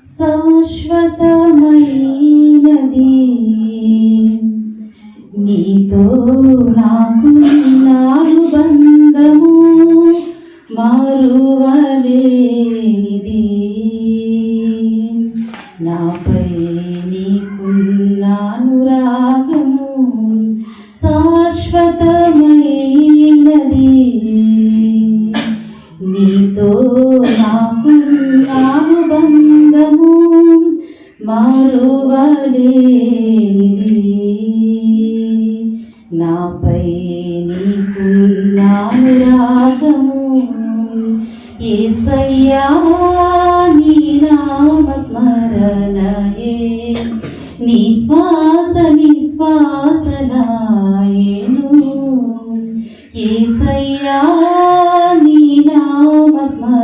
శాశ్వతమైనది. నీతో నాకున్న అనుబంధము మరువలేనిది. నాపై నీకున్న అనురాగము శాశ్వతమైనది. నీతో నాకున్న అనుబంధము మరువలేనిది. నాపై నీకున్న అనురాగము యేసయ్యా నీ నామస్మరణయే నీ శ్వాస నిశ్వాసనాయెను. యేసయ్యా నీ నామస్మరణయే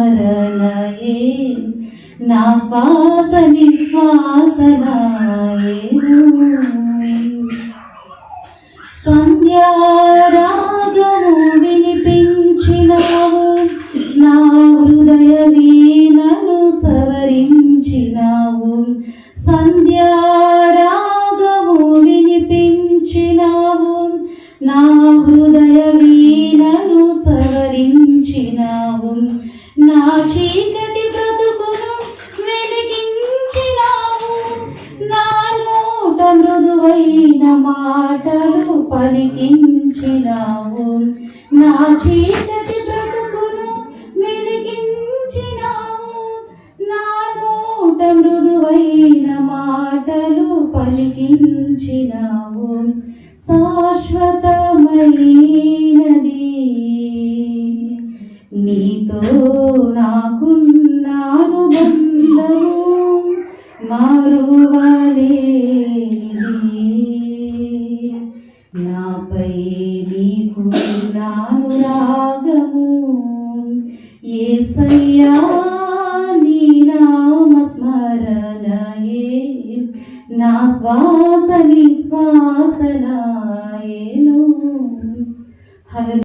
నా శ్వాస నిశ్వాసనాయెను. సంధ్యారాగము వినిపించినావు, నా హృదయ వీణను సవరించినావు. సంధ్యారాగము వినిపించినావు, నా హృదయ వీణను సవరించినావు. నా చీకటి బ్రతుకును వెలిగించినావు, నా నోట మృదువైన మాటలు పలికించినావు. నా చీకటి బ్రతుకును వెలిగించినావు, నా నోట మృదువైన మాటలు పలికించినావు. శాశ్వతమైనది నీతో నాకున్న అనుబంధము మరువలేనిది. నాపై నీకున్న అనురాగము యేసయ్యా నీ నామస్మరణయే నా శ్వాస నిశ్వాసనాయెను.